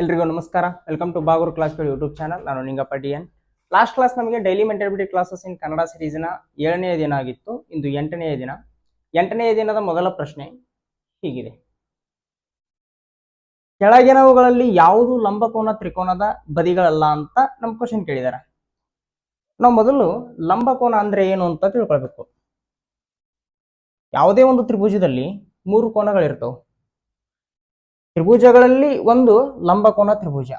ಎಲ್ರಿಗೂ ನಮಸ್ಕಾರ. Welcome to Bagur ಕ್ಲಾಸ್ಗಳು ಯೂಟ್ಯೂಬ್ ಚಾನಲ್. ನಾನು ನಿಂಗಪ್ಪ ಡಿ.ಎನ್. ಲಾಸ್ಟ್ ಕ್ಲಾಸ್ ನಮಗೆ ಡೈಲಿ ಮೆಂಟಬಿಲಿಟಿ ಕ್ಲಾಸಸ್ ಇನ್ ಕನ್ನಡ ಸಿರೀಸ್ನ 7ನೇ ದಿನ ಆಗಿತ್ತು. ಇಂದು 8ನೇ ದಿನ. 8ನೇ ದಿನದ ಮೊದಲ ಪ್ರಶ್ನೆ ಹೀಗಿದೆ: ಕೆಳಗಿನವುಗಳಲ್ಲಿ ಯಾವುದು ಲಂಬಕೋನ ತ್ರಿಕೋನದ ಬದಿಗಳಲ್ಲ ಅಂತ ನಮ್ಮ ಕ್ವಶನ್ ಕೇಳಿದಾರೆ. ನಾವು ಮೊದಲು ಲಂಬಕೋನ ಅಂದ್ರೆ ಏನು ಅಂತ ತಿಳ್ಕೊಳ್ಬೇಕು. ಯಾವುದೇ ಒಂದು ತ್ರಿಭುಜದಲ್ಲಿ 3 ಕೋನಗಳಿರ್ತವೆ. ತ್ರಿಭುಜಗಳಲ್ಲಿ ಒಂದು ಲಂಬಕೋನ ತ್ರಿಭುಜ.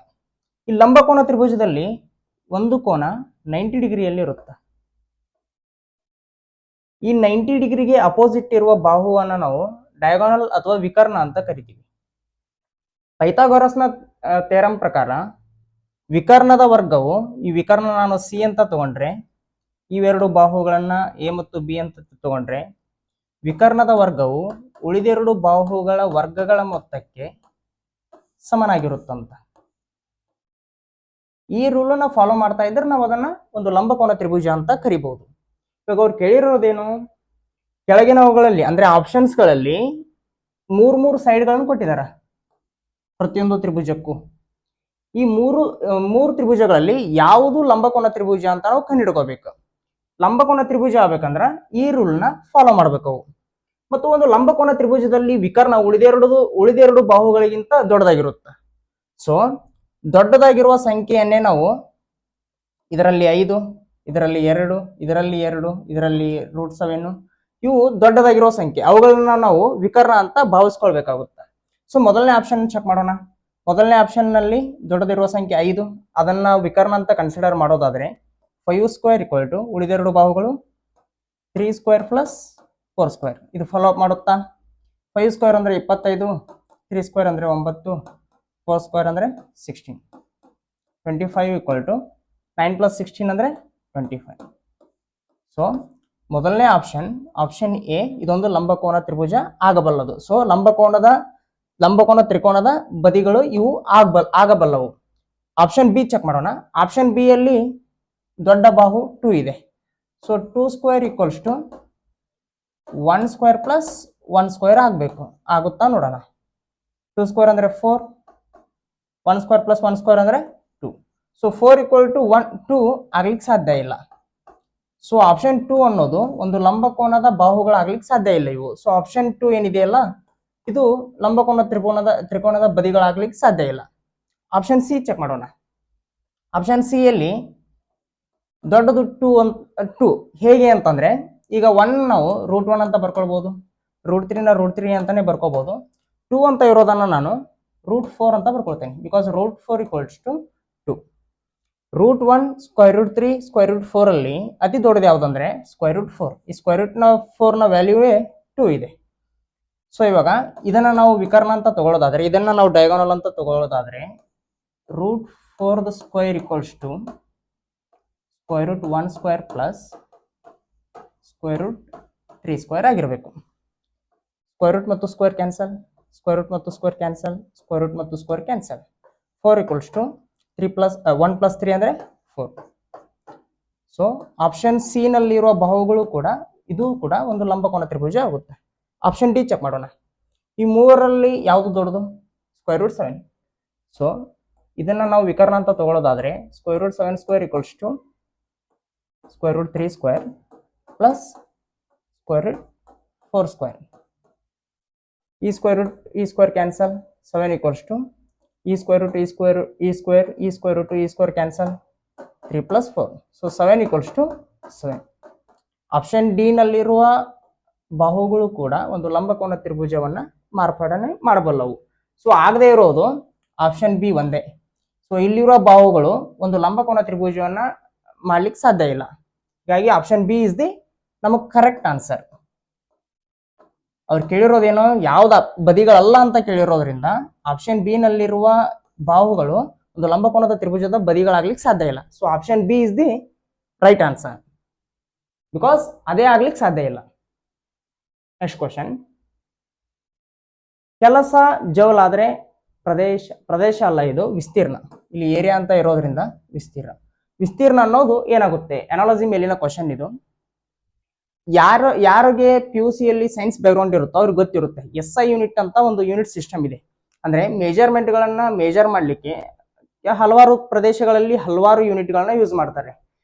ಈ ಲಂಬಕೋನ ತ್ರಿಭುಜದಲ್ಲಿ ಒಂದು ಕೋನ 90 ಡಿಗ್ರಿಯಲ್ಲಿ ಇರುತ್ತೆ. ಈ 90 ಡಿಗ್ರಿಗೆ ಅಪೋಸಿಟ್ ಇರುವ ಬಾಹುವನ್ನು ನಾವು ಡಯಾಗೋನಲ್ ಅಥವಾ ವಿಕರ್ಣ ಅಂತ ಕರಿತೀವಿ. ಪೈಥಾಗೊರಸ್ನ ಥಿಯರಂ ಪ್ರಕಾರ ವಿಕರ್ಣದ ವರ್ಗವು, ಈ ವಿಕರ್ಣ ನಾನು ಸಿ ಅಂತ ತಗೊಂಡ್ರೆ, ಇವೆರಡು ಬಾಹುಗಳನ್ನ ಎ ಮತ್ತು ಬಿ ಅಂತ ತಗೊಂಡ್ರೆ, ವಿಕರ್ಣದ ವರ್ಗವು ಉಳಿದೆರಡು ಬಾಹುಗಳ ವರ್ಗಗಳ ಮೊತ್ತಕ್ಕೆ ಸಮನಾಗಿರುತ್ತಂತ. ಈ ರೂಲನ್ನ ಫಾಲೋ ಮಾಡ್ತಾ ಇದ್ರೆ ನಾವು ಅದನ್ನ ಒಂದು ಲಂಬಕೋನ ತ್ರಿಭುಜ ಅಂತ ಕರಿಬಹುದು. ಇವಾಗ ಅವ್ರು ಕೇಳಿರೋದೇನು, ಕೆಳಗಿನವುಗಳಲ್ಲಿ ಅಂದ್ರೆ ಆಪ್ಷನ್ಸ್ಗಳಲ್ಲಿ ಮೂರು ಸೈಡ್ಗಳನ್ನು ಕೊಟ್ಟಿದ್ದಾರೆ ಪ್ರತಿಯೊಂದು ತ್ರಿಭುಜಕ್ಕೂ. ಈ ಮೂರು ತ್ರಿಭುಜಗಳಲ್ಲಿ ಯಾವುದು ಲಂಬಕೋನ ತ್ರಿಭುಜ ಅಂತ ನಾವು ಕಂಡುಹಿಡ್ಕೋಬೇಕು. ಲಂಬಕೋನ ತ್ರಿಭುಜ ಆಗ್ಬೇಕಂದ್ರ ಈ ರೂಲ್ನ ಫಾಲೋ ಮಾಡ್ಬೇಕು. ಮತ್ತು ಒಂದು ಲಂಬಕೋನ ತ್ರಿಭುಜದಲ್ಲಿ ವಿಕರ್ಣ ಉಳಿದೆರಡು ಬಾಹುಗಳಿಗಿಂತ ದೊಡ್ಡದಾಗಿರುತ್ತೆ. ಸೊ ದೊಡ್ಡದಾಗಿರುವ ಸಂಖ್ಯೆಯನ್ನೇ ನಾವು ಇದರಲ್ಲಿ 5, ಇದರಲ್ಲಿ 2, ಇದರಲ್ಲಿ 2, ಇದರಲ್ಲಿ √7 ಇವು ದೊಡ್ಡದಾಗಿರುವ ಸಂಖ್ಯೆ. ಅವುಗಳನ್ನ ನಾವು ವಿಕರ್ಣ ಅಂತ ಭಾವಿಸ್ಕೊಳ್ಬೇಕಾಗುತ್ತೆ. ಸೊ ಮೊದಲನೇ ಆಪ್ಷನ್ ಚೆಕ್ ಮಾಡೋಣ. ಮೊದಲನೇ ಆಪ್ಷನ್ ನಲ್ಲಿ ದೊಡ್ಡದಿರುವ ಸಂಖ್ಯೆ 5, ಅದನ್ನ ವಿಕರ್ಣ ಅಂತ ಕನ್ಸಿಡರ್ ಮಾಡೋದಾದ್ರೆ 5² ಉಳಿದೆರಡು ಬಾಹುಗಳು 3² + 4². ಇದು ಫಾಲೋ ಅಪ್ ಮಾಡುತ್ತಾ? 5² ಅಂದ್ರೆ 25, 3² ಅಂದ್ರೆ 9, 4² ಅಂದ್ರೆ 16. 25 9 + 16 ಅಂದ್ರೆ 25. ಸೊ ಮೊದಲನೇ ಆಪ್ಷನ್ ಎ ಇದೊಂದು ಲಂಬಕೋನ ತ್ರಿಭುಜ ಆಗಬಲ್ಲದು. ಸೊ ಲಂಬಕೋನ ತ್ರಿಕೋನದ ಬದಿಗಳು ಇವು ಆಗಬಲ್ಲವು. ಆಪ್ಷನ್ ಬಿ ಚೆಕ್ ಮಾಡೋಣ. ಆಪ್ಷನ್ ಬಿ ಯಲ್ಲಿ ದೊಡ್ಡ ಬಾಹು 2 ಇದೆ. ಸೊ 2² = 1² + 1² ಆಗಬೇಕು. ಆಗುತ್ತಾ ನೋಡೋಣ. 2² ಅಂದ್ರೆ 4, 1² + 1² ಅಂದ್ರೆ 2. ಸೊ 4 = 2 ಆಗ್ಲಿಕ್ಕೆ ಸಾಧ್ಯ ಇಲ್ಲ. ಸೊ ಆಪ್ಷನ್ 2 ಅನ್ನೋದು ಒಂದು ಲಂಬಕೋನದ ಬಾಹುಗಳಾಗ್ಲಿಕ್ಕೆ ಸಾಧ್ಯ ಇಲ್ಲ ಇವು. ಸೊ ಆಪ್ಷನ್ 2 ಏನಿದೆಯಲ್ಲ ಇದು ಲಂಬಕೋನ ತ್ರಿಕೋನದ ಬದಿಗಳಾಗ್ಲಿಕ್ಕೆ ಸಾಧ್ಯ ಇಲ್ಲ. ಆಪ್ಷನ್ ಸಿ ಚೆಕ್ ಮಾಡೋಣ. ಆಪ್ಷನ್ ಸಿ ಯಲ್ಲಿ ದೊಡ್ಡದು 2 ಹೇಗೆ ಅಂತಂದ್ರೆ, ಈಗ 1 ನಾವು √1 ಅಂತ ಬರ್ಕೊಳ್ಬಹುದು, √3 ನ √3 ಅಂತಾನೆ ಬರ್ಕೋಬಹುದು. 2 ಅಂತ ಇರೋದನ್ನ ನಾನು √4 ಅಂತ ಬರ್ಕೊಳ್ತೇನೆ. ಬಿಕಾಸ್ √4 = 2. √1 √3 √4 ಅಲ್ಲಿ ಅತಿ ದೊಡ್ಡದು ಯಾವ್ದಂದ್ರೆ √4. ಈ √4 ನ ವ್ಯಾಲ್ಯೂವೇ 2 ಇದೆ. ಸೊ ಇವಾಗ ಇದನ್ನ ನಾವು ವಿಕರ್ಣ ಅಂತ ತಗೊಳ್ಳೋದಾದ್ರೆ, ಇದನ್ನ ನಾವು ಡಯಾಗೋನಲ್ ಅಂತ ತಗೊಳ್ಳೋದಾದ್ರೆ √4² = √1² + √3² ಆಗಿರಬೇಕು. √ ಮತ್ತು ಸ್ಕ್ವೇರ್ ಕ್ಯಾನ್ಸಲ್, √ ಮತ್ತು ಸ್ಕ್ವೇರ್ ಕ್ಯಾನ್ಸಲ್, √ ಮತ್ತು ಸ್ಕ್ವೇರ್ ಕ್ಯಾನ್ಸಲ್. 4 = 1 + 3 ಅಂದ್ರೆ 4. ಸೊ ಆಪ್ಷನ್ ಸಿ ನಲ್ಲಿರುವ ಬಾಹುಗಳು ಕೂಡ ಇದು ಕೂಡ ಒಂದು ಲಂಬಕೋನ ತ್ರಿಭುಜ ಆಗುತ್ತೆ. ಆಪ್ಷನ್ ಡಿ ಚೆಕ್ ಮಾಡೋಣ. ಈ ಮೂರರಲ್ಲಿ ಯಾವುದು ದೊಡ್ಡದು? √7. ಸೊ ಇದನ್ನ ನಾವು ವಿಕರ್ಣ ಅಂತ ತಗೊಳ್ಳೋದಾದ್ರೆ √7² = √3² + √4². ಈ square cancel. 7 = e² cancel. 3 + 4. So 7 = 7. Option D ನಲ್ಲಿರುವ ಬಾಹುಗಳು ಕೂಡ ಒಂದು ಲಂಬಕೋನ ತ್ರಿಭುಜವನ್ನ ಮಾರ್ಪಾಡನೆ ಮಾಡಬಲ್ಲವು. ಸೊ ಆಗದೆ ಇರೋದು ಆಪ್ಷನ್ ಬಿ ಒಂದೇ. ಸೊ ಇಲ್ಲಿರುವ ಬಾಹುಗಳು ಒಂದು ಲಂಬಕೋನ ತ್ರಿಭುಜವನ್ನ ಮಾಡ್ಲಿಕ್ಕೆ ಸಾಧ್ಯ ಇಲ್ಲ. ಹೀಗಾಗಿ ಆಪ್ಷನ್ ಬಿ ಇಸ್ ದಿ ನಮಗೆ ಕರೆಕ್ಟ್ ಆನ್ಸರ್. ಅವ್ರು ಕೇಳಿರೋದೇನೋ ಯಾವ್ದ ಬದಿಗಳಲ್ಲ ಅಂತ ಕೇಳಿರೋದ್ರಿಂದ ಆಪ್ಷನ್ ಬಿ ನಲ್ಲಿರುವ ಬಾಹುಗಳು ಒಂದು ಲಂಬಕೋನದ ತ್ರಿಭುಜದ ಬದಿಗಳಾಗ್ಲಿಕ್ಕೆ ಸಾಧ್ಯ ಇಲ್ಲ. So option B is the right answer. Because ಅದೇ ಆಗ್ಲಿಕ್ಕೆ ಸಾಧ್ಯ ಇಲ್ಲ. Next question. ಕೆಲಸ ಜೌಲಾದ್ರೆ ಪ್ರದೇಶ ಅಲ್ಲ, ಇದು ವಿಸ್ತೀರ್ಣ. ಇಲ್ಲಿ ಏರಿಯಾ ಅಂತ ಇರೋದ್ರಿಂದ ವಿಸ್ತೀರ್ಣ ಅನ್ನೋದು ಏನಾಗುತ್ತೆ? ಅನಾಲಜಿ ಮೇಲಿನ ಕ್ವಶನ್ ಇದು. ಯಾರಿಗೆ PUC ಯಲ್ಲಿ ಸೈನ್ಸ್ ಬ್ಯಾಕ್ಗ್ರೌಂಡ್ ಇರುತ್ತೋ ಅವ್ರಿಗೆ ಗೊತ್ತಿರುತ್ತೆ. SI ಯೂನಿಟ್ ಅಂತ ಒಂದು ಯೂನಿಟ್ ಸಿಸ್ಟಮ್ ಇದೆ. ಅಂದ್ರೆ ಮೆಜರ್ಮೆಂಟ್ಗಳನ್ನ ಮೇಜರ್ ಮಾಡಲಿಕ್ಕೆ ಹಲವಾರು ಪ್ರದೇಶಗಳಲ್ಲಿ ಹಲವಾರು ಯೂನಿಟ್ಗಳನ್ನ ಯೂಸ್ ಮಾಡ್ತಾರೆ.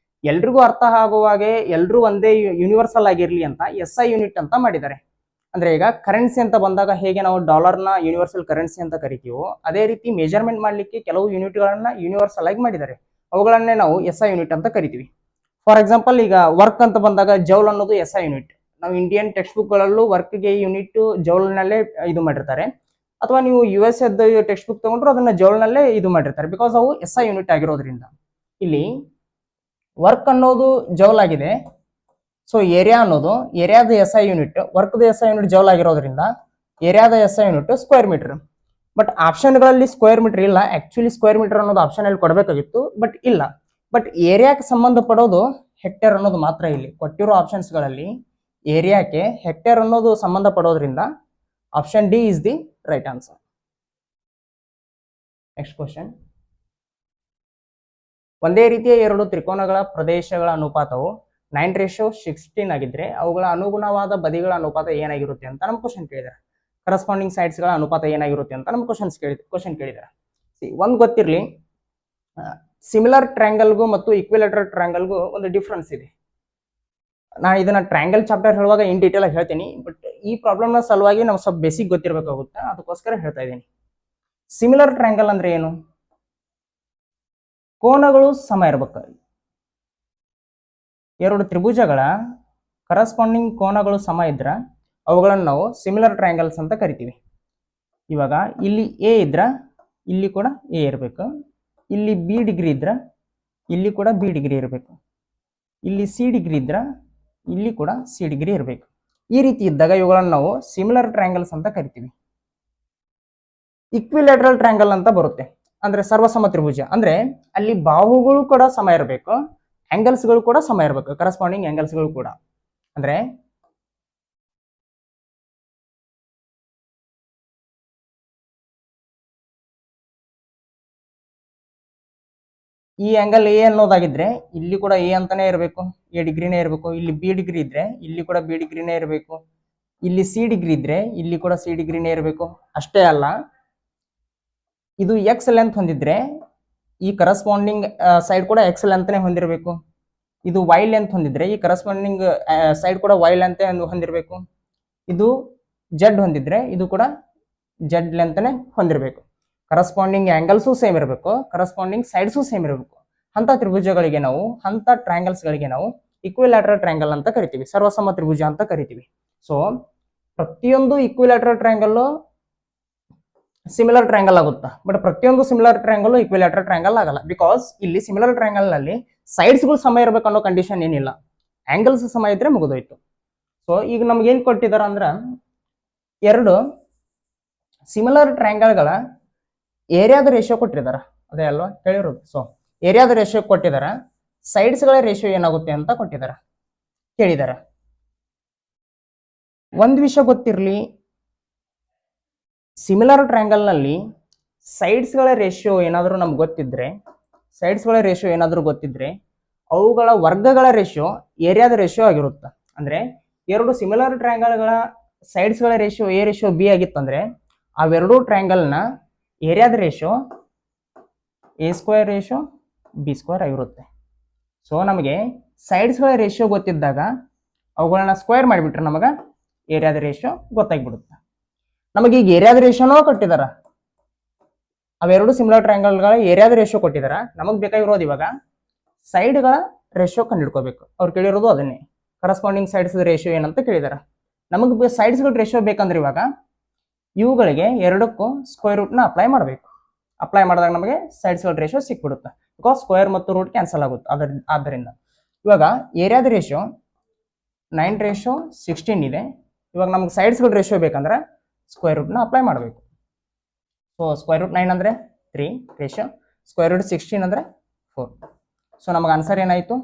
ಎಲ್ರಿಗೂ ಅರ್ಥ ಆಗುವ ಹಾಗೆ ಎಲ್ರೂ ಒಂದೇ ಯೂನಿವರ್ಸಲ್ ಆಗಿರ್ಲಿ ಅಂತ SI ಯೂನಿಟ್ ಅಂತ ಮಾಡಿದ್ದಾರೆ. ಅಂದ್ರೆ ಈಗ ಕರೆನ್ಸಿ ಅಂತ ಬಂದಾಗ ಹೇಗೆ ನಾವು ಡಾಲರ್ನ ಯೂನಿವರ್ಸಲ್ ಕರೆನ್ಸಿ ಅಂತ ಕರಿತೀವೋ ಅದೇ ರೀತಿ ಮೆಜರ್ಮೆಂಟ್ ಮಾಡಲಿಕ್ಕೆ ಕೆಲವು ಯೂನಿಟ್ಗಳನ್ನ ಯೂನಿವರ್ಸಲ್ ಆಗಿ ಮಾಡಿದ್ದಾರೆ. ಅವುಗಳನ್ನೇ ನಾವು SI ಯೂನಿಟ್ ಅಂತ ಕರಿತೀವಿ. ಫಾರ್ ಎಕ್ಸಾಂಪಲ್ ಈಗ ವರ್ಕ್ ಅಂತ ಬಂದಾಗ ಜೌಲ್ ಅನ್ನೋದು SI ಯೂನಿಟ್. ನಾವು ಇಂಡಿಯನ್ ಟೆಕ್ಸ್ಟ್ ಬುಕ್ ಗಳಲ್ಲೂ ವರ್ಕ್ಗೆ ಯೂನಿಟ್ ಜೌಲ್ನಲ್ಲೇ ಇದು ಮಾಡಿರ್ತಾರೆ. ಅಥವಾ ನೀವು US ಟೆಕ್ಸ್ಟ್ ಬುಕ್ ತಗೊಂಡ್ರು ಅದನ್ನ ಜೌಲ್ನಲ್ಲೇ ಇದು ಮಾಡಿರ್ತಾರೆ. ಬಿಕಾಸ್ ಅವು SI ಯೂನಿಟ್ ಆಗಿರೋದ್ರಿಂದ. ಇಲ್ಲಿ ವರ್ಕ್ ಅನ್ನೋದು ಜೌಲ್ ಆಗಿದೆ. ಸೊ ಏರಿಯಾ ಅನ್ನೋದು ಏರಿಯಾದ SI ಯೂನಿಟ್, ವರ್ಕ್ದ SI ಯೂನಿಟ್ ಜೌಲ್ ಆಗಿರೋದ್ರಿಂದ ಏರಿಯಾದ SI unit square metre. But ಆಪ್ಷನ್ಗಳಲ್ಲಿ ಸ್ಕ್ವೇರ್ ಮೀಟರ್ ಇಲ್ಲ. ಆಕ್ಚುಲಿ ಸ್ಕ್ವೇರ್ ಮೀಟರ್ ಅನ್ನೋದು ಆಪ್ಷನ್ ಅಲ್ಲಿ ಕೊಡಬೇಕಾಗಿತ್ತು, ಬಟ್ ಇಲ್ಲ. ಬಟ್ ಏರಿಯಾಕ್ಕೆ ಸಂಬಂಧಪಡೋದು ಹೆಕ್ಟೇರ್ ಅನ್ನೋದು ಮಾತ್ರ. ಇಲ್ಲಿ ಕೊಟ್ಟಿರೋ ಆಪ್ಷನ್ಸ್ಗಳಲ್ಲಿ ಏರಿಯಾಕ್ಕೆ ಹೆಕ್ಟೇರ್ ಅನ್ನೋದು ಸಂಬಂಧ ಪಡೋದ್ರಿಂದ option D is the right answer. Next question. ಒಂದೇ ರೀತಿಯ ಎರಡು ತ್ರಿಕೋನಗಳ ಪ್ರದೇಶಗಳ ಅನುಪಾತವು 9:16 ಆಗಿದ್ರೆ ಅವುಗಳ ಅನುಗುಣವಾದ ಬದಿಗಳ ಅನುಪಾತ ಏನಾಗಿರುತ್ತೆ ಅಂತ ನಮ್ಮ ಕ್ವಶನ್ ಕೇಳಿದ್ದಾರೆ. ಕರಸ್ಪಾಂಡಿಂಗ್ ಸೈಡ್ಸ್ಗಳ ಅನುಪಾತ ಏನಾಗಿರುತ್ತೆ ಅಂತ ನಮ್ಮ ಕ್ವಶನ್ ಕೇಳಿದ್ದಾರೆ. ಒಂದು ಗೊತ್ತಿರಲಿ, ಸಿಮಿಲರ್ ಟ್ರ್ಯಾಂಗಲ್ಗೂ ಮತ್ತು ಈಕ್ವಿಲೇಟರಲ್ ಟ್ರ್ಯಾಂಗಲ್ಗೂ ಒಂದು ಡಿಫ್ರೆನ್ಸ್ ಇದೆ. ನಾ ಇದನ್ನ ಟ್ರ್ಯಾಂಗಲ್ ಚಾಪ್ಟರ್ ಹೇಳುವಾಗ ಇನ್ ಡೀಟೇಲ್ ಆಗಿ ಹೇಳ್ತೀನಿ, ಬಟ್ ಈ ಪ್ರಾಬ್ಲಮ್ನ ಸಲುವಾಗಿ ನಾವು ಸ್ವಲ್ಪ ಬೇಸಿಕ್ ಗೊತ್ತಿರಬೇಕಾಗುತ್ತೆ, ಅದಕ್ಕೋಸ್ಕರ ಹೇಳ್ತಾ ಇದ್ದೀನಿ. ಸಿಮಿಲರ್ ಟ್ರ್ಯಾಂಗಲ್ ಅಂದ್ರೆ ಏನು? ಕೋನಗಳು ಸಮ ಇರ್ಬೇಕು. ಎರಡು ತ್ರಿಭುಜಗಳ ಕರಸ್ಪಾಂಡಿಂಗ್ ಕೋನಗಳು ಸಮ ಇದ್ರ ಅವುಗಳನ್ನು ನಾವು ಸಿಮಿಲರ್ ಟ್ರಯಾಂಗಲ್ಸ್ ಅಂತ ಕರಿತೀವಿ. ಇವಾಗ ಇಲ್ಲಿ ಎ ಇದ್ರ ಇಲ್ಲಿ ಕೂಡ ಎ ಇರಬೇಕು, ಇಲ್ಲಿ ಬಿ ಡಿಗ್ರಿ ಇದ್ರ ಇಲ್ಲಿ ಕೂಡ ಬಿ ಡಿಗ್ರಿ ಇರಬೇಕು, ಇಲ್ಲಿ ಸಿ ಡಿಗ್ರಿ ಇದ್ರ ಇಲ್ಲಿ ಕೂಡ ಸಿ ಡಿಗ್ರಿ ಇರಬೇಕು. ಈ ರೀತಿ ಇದ್ದಾಗ ಇವುಗಳನ್ನು ನಾವು ಸಿಮಿಲರ್ ಟ್ರಯಾಂಗಲ್ಸ್ ಅಂತ ಕರಿತೀವಿ. ಇಕ್ವಿಲೇಟರಲ್ ಟ್ರಯಾಂಗಲ್ ಅಂತ ಬರುತ್ತೆ, ಅಂದ್ರೆ ಸರ್ವಸಮ ತ್ರಿಭುಜ. ಅಂದ್ರೆ ಅಲ್ಲಿ ಬಾಹುಗಳು ಕೂಡ ಸಮ ಇರಬೇಕು, ಆಂಗಲ್ಸ್ಗಳು ಕೂಡ ಸಮ ಇರಬೇಕು, ಕರಸ್ಪಾಂಡಿಂಗ್ ಆಂಗಲ್ಸ್ಗಳು ಕೂಡ. ಅಂದ್ರೆ ಈ ಆಂಗಲ್ ಎ ಅನ್ನೋದಾಗಿದ್ರೆ ಇಲ್ಲಿ ಕೂಡ ಎ ಅಂತಾನೆ ಇರಬೇಕು, ಎ ಡಿಗ್ರಿನೇ ಇರಬೇಕು. ಇಲ್ಲಿ ಬಿ ಡಿಗ್ರಿ ಇದ್ರೆ ಇಲ್ಲಿ ಕೂಡ ಬಿ ಡಿಗ್ರಿನೇ ಇರಬೇಕು. ಇಲ್ಲಿ ಸಿ ಡಿಗ್ರಿ ಇದ್ರೆ ಇಲ್ಲಿ ಕೂಡ ಸಿ ಡಿಗ್ರಿನೇ ಇರಬೇಕು. ಅಷ್ಟೇ ಅಲ್ಲ, ಇದು ಎಕ್ಸ್ ಲೆಂತ್ ಹೊಂದಿದ್ರೆ ಈ ಕರಸ್ಪಾಂಡಿಂಗ್ ಸೈಡ್ ಕೂಡ ಎಕ್ಸ್ ಲೆಂತ್ನೇ ಹೊಂದಿರಬೇಕು. ಇದು ವೈ ಲೆಂತ್ ಹೊಂದಿದ್ರೆ ಈ ಕರಸ್ಪಾಂಡಿಂಗ್ ಸೈಡ್ ಕೂಡ ವೈ ಲೆಂತ್ ಹೊಂದಿರಬೇಕು. ಇದು ಜೆಡ್ ಹೊಂದಿದ್ರೆ ಇದು ಕೂಡ ಜೆಡ್ ಲೆಂತ್ನೇ ಹೊಂದಿರಬೇಕು. ಕರಸ್ಪಾಂಡಿಂಗ್ ಆಂಗಲ್ಸು ಸೇಮ್ ಇರಬೇಕು, ಕರಸ್ಪಾಂಡಿಂಗ್ ಸೈಡ್ಸು ಸೇಮ್ ಇರಬೇಕು. ಅಂತ ತ್ರಿಭುಜಗಳಿಗೆ ನಾವು, ಅಂತ ಟ್ರಯಾಂಗಲ್ಸ್ಗಳಿಗೆ ನಾವು ಇಕ್ವಿಲ್ಯಾಟರಲ್ ಟ್ರಯಾಂಗಲ್ ಅಂತ ಕರಿತೀವಿ, ಸರ್ವಸಮ ತ್ರಿಭುಜ ಅಂತ ಕರಿತೀವಿ. ಸೊ ಪ್ರತಿಯೊಂದು ಇಕ್ವಿಲ್ಯಾಟರಲ್ ಟ್ರಯಾಂಗಲ್ ಸಿಮಿಲರ್ ಟ್ರಯಾಂಗಲ್ ಆಗುತ್ತಾ, ಬಟ್ ಪ್ರತಿಯೊಂದು ಸಿಮಿಲರ್ ಟ್ರಯಾಂಗಲ್ ಇಕ್ವಿಲ್ಯಾಟರಲ್ ಟ್ರಯಾಂಗಲ್ ಆಗಲ್ಲ. ಬಿಕಾಸ್ ಇಲ್ಲಿ ಸಿಮಿಲರ್ ಟ್ರಯಾಂಗಲ್ ನಲ್ಲಿ ಸೈಡ್ಸ್ಗಳು ಸಮ ಇರಬೇಕು ಅನ್ನೋ ಕಂಡೀಷನ್ ಏನಿಲ್ಲ, ಆಂಗಲ್ಸ್ ಸಮ ಇದ್ರೆ ಮುಗಿದೋಯ್ತು. ಸೊ ಈಗ ನಮ್ಗೆ ಏನ್ ಕೊಟ್ಟಿದಾರ ಅಂದ್ರ, ಎರಡು ಸಿಮಿಲರ್ ಟ್ರಯಾಂಗಲ್ಗಳ ಏರಿಯಾದ ರೇಷಿಯೋ ಕೊಟ್ಟಿದಾರ, ಅದೇ ಅಲ್ವಾ ಕೇಳಿರೋದು. ಸೊ ಏರಿಯಾದ ರೇಷಿಯೋ ಕೊಟ್ಟಿದಾರ, ಸೈಡ್ಸ್ಗಳ ರೇಷಿಯೋ ಏನಾಗುತ್ತೆ ಅಂತ ಕೊಟ್ಟಿದಾರ, ಕೇಳಿದಾರ. ಒಂದ್ ವಿಷಯ ಗೊತ್ತಿರ್ಲಿ, ಸಿಮಿಲರ್ ಟ್ರಯಾಂಗಲ್ ನಲ್ಲಿ ಸೈಡ್ಸ್ಗಳ ರೇಷಿಯೋ ಏನಾದರೂ ನಮ್ಗೆ ಗೊತ್ತಿದ್ರೆ, ಅವುಗಳ ವರ್ಗಗಳ ರೇಷಿಯೋ ಏರಿಯಾದ ರೇಷಿಯೋ ಆಗಿರುತ್ತೆ. ಅಂದ್ರೆ ಎರಡು ಸಿಮಿಲರ್ ಟ್ರಯಾಂಗಲ್ಗಳ ಸೈಡ್ಸ್ಗಳ ರೇಷಿಯೋ ಎ ರೇಷಿಯೋ ಬಿ ಆಗಿತ್ತಂದ್ರೆ ಅವೆರಡೂ ಟ್ರಯಾಂಗಲ್ನ ಏರಿಯಾದ ratio A square ratio B square ಆಗಿರುತ್ತೆ. ಸೊ ನಮಗೆ ಸೈಡ್ಸ್ಗಳ ರೇಷಿಯೋ ಗೊತ್ತಿದ್ದಾಗ ಅವುಗಳನ್ನ ಸ್ಕ್ವೇರ್ ಮಾಡಿಬಿಟ್ರೆ ನಮಗೆ ಏರಿಯಾದ ರೇಷಿಯೋ ಗೊತ್ತಾಗ್ಬಿಡುತ್ತೆ. ನಮಗೆ ಈಗ ಏರಿಯಾದ ರೇಷಿಯೋನೋ ಕೊಟ್ಟಿದಾರ, ಅವೆರಡು ಸಿಮಿಲರ್ ಟ್ರಯಾಂಗಲ್ಗಳ ಏರಿಯಾದ ರೇಷಿಯೋ ಕೊಟ್ಟಿದಾರ. ನಮಗೆ ಬೇಕಾಗಿರೋದು ಇವಾಗ ಸೈಡ್ಗಳ ರೇಷಿಯೋ ಕಂಡುಹಿಡ್ಕೋಬೇಕು. ಅವ್ರು ಕೇಳಿರೋದು ಅದನ್ನೇ, ಕರಸ್ಪಾಂಡಿಂಗ್ ಸೈಡ್ಸ್ ರೇಷಿಯೋ ಏನಂತ ಕೇಳಿದಾರ. ನಮಗೆ ಸೈಡ್ಸ್ಗಳ ರೇಷಿಯೋ ಬೇಕಂದ್ರೆ ಇವಾಗ ಇವುಗಳಿಗೆ ಎರಡಕ್ಕೂ ಸ್ಕ್ವೇರ್ ರೂಟ್ನ ಅಪ್ಲೈ ಮಾಡಬೇಕು. ಅಪ್ಲೈ ಮಾಡಿದಾಗ ನಮಗೆ ಸೈಡ್ಸ್ಗಳ ರೇಷಿಯೋ ಸಿಕ್ಬಿಡುತ್ತೆ, ಬಿಕಾಸ್ ಸ್ಕ್ವೇರ್ ಮತ್ತು ರೂಟ್ ಕ್ಯಾನ್ಸಲ್ ಆಗುತ್ತೆ. ಆದ್ದರಿಂದ ಇವಾಗ ಏರಿಯಾದ ರೇಷಿಯೋ 9:16 ಇದೆ. ಇವಾಗ ನಮ್ಗೆ ಸೈಡ್ಸ್ಗಳ ರೇಷಿಯೋ ಬೇಕಂದ್ರೆ ಸ್ಕ್ವೇರ್ ರೂಟ್ನ ಅಪ್ಲೈ ಮಾಡಬೇಕು. ಸೊ ಸ್ಕ್ವೇರ್ ರೂಟ್ 9 ಅಂದ್ರೆ 3 ರೇಷಿಯೋ, ಸ್ಕ್ವೇರ್ ರೂಟ್ 16 ಅಂದ್ರೆ 4. ಸೊ ನಮಗೆ ಆನ್ಸರ್ ಏನಾಯ್ತು,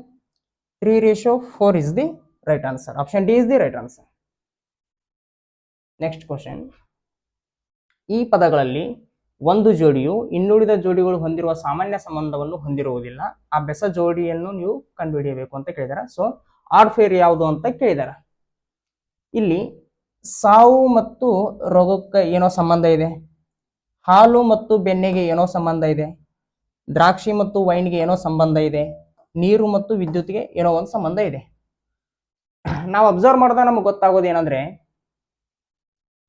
3:4 is the right answer. Option D is the right answer. Next question. ಈ ಪದಗಳಲ್ಲಿ ಒಂದು ಜೋಡಿಯು ಇನ್ನುಳಿದ ಜೋಡಿಗಳು ಹೊಂದಿರುವ ಸಾಮಾನ್ಯ ಸಂಬಂಧವನ್ನು ಹೊಂದಿರುವುದಿಲ್ಲ. ಆ ಬೆಸ ಜೋಡಿಯನ್ನು ನೀವು ಕಂಡುಹಿಡಿಯಬೇಕು ಅಂತ ಕೇಳಿದಾರೆ. ಸೊ ಆಡ್ ಫೇರ್ ಯಾವುದು ಅಂತ ಕೇಳಿದಾರೆ. ಇಲ್ಲಿ ಸಾವು ಮತ್ತು ರೋಗಕ್ಕೆ ಏನೋ ಸಂಬಂಧ ಇದೆ, ಹಾಲು ಮತ್ತು ಬೆಣ್ಣೆಗೆ ಏನೋ ಸಂಬಂಧ ಇದೆ, ದ್ರಾಕ್ಷಿ ಮತ್ತು ವೈನ್ಗೆ ಏನೋ ಸಂಬಂಧ ಇದೆ, ನೀರು ಮತ್ತು ವಿದ್ಯುತ್ಗೆ ಏನೋ ಒಂದು ಸಂಬಂಧ ಇದೆ. ನಾವು ಅಬ್ಸರ್ವ್ ಮಾಡಿದಾಗ ನಮಗೆ ಗೊತ್ತಾಗೋದು ಏನಂದ್ರೆ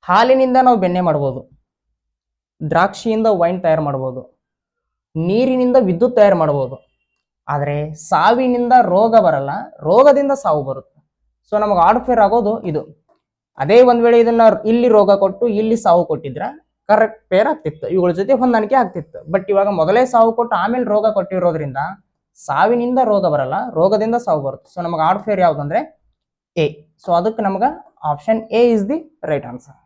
ಹಾಲಿನಿಂದ ನಾವು ಬೆಣ್ಣೆ ಮಾಡ್ಬೋದು, ದ್ರಾಕ್ಷಿಯಿಂದ ವೈನ್ ತಯಾರು ಮಾಡ್ಬೋದು, ನೀರಿನಿಂದ ವಿದ್ಯುತ್ ತಯಾರು ಮಾಡ್ಬೋದು. ಆದರೆ ಸಾವಿನಿಂದ ರೋಗ ಬರಲ್ಲ, ರೋಗದಿಂದ ಸಾವು ಬರುತ್ತೆ. ಸೊ ನಮಗೆ ಆಡ್ ಫೇರ್ ಆಗೋದು ಇದು. ಅದೇ ಒಂದ್ ವೇಳೆ ಇದನ್ನ ಇಲ್ಲಿ ರೋಗ ಕೊಟ್ಟು ಇಲ್ಲಿ ಸಾವು ಕೊಟ್ಟಿದ್ರ ಕರೆಕ್ಟ್ ಪೇರ್ ಆಗ್ತಿತ್ತು, ಇವುಗಳ ಜೊತೆ ಹೊಂದಾಣಿಕೆ ಆಗ್ತಿತ್ತು. ಬಟ್ ಇವಾಗ ಮೊದಲೇ ಸಾವು ಕೊಟ್ಟು ಆಮೇಲೆ ರೋಗ ಕೊಟ್ಟಿರೋದ್ರಿಂದ ಸಾವಿನಿಂದ ರೋಗ ಬರಲ್ಲ, ರೋಗದಿಂದ ಸಾವು ಬರುತ್ತೆ. ಸೊ ನಮಗೆ ಆಡ್ ಫೇರ್ ಯಾವ್ದಂದ್ರೆ ಎ. ಸೊ ಅದಕ್ಕೆ ನಮಗ option A is the right answer.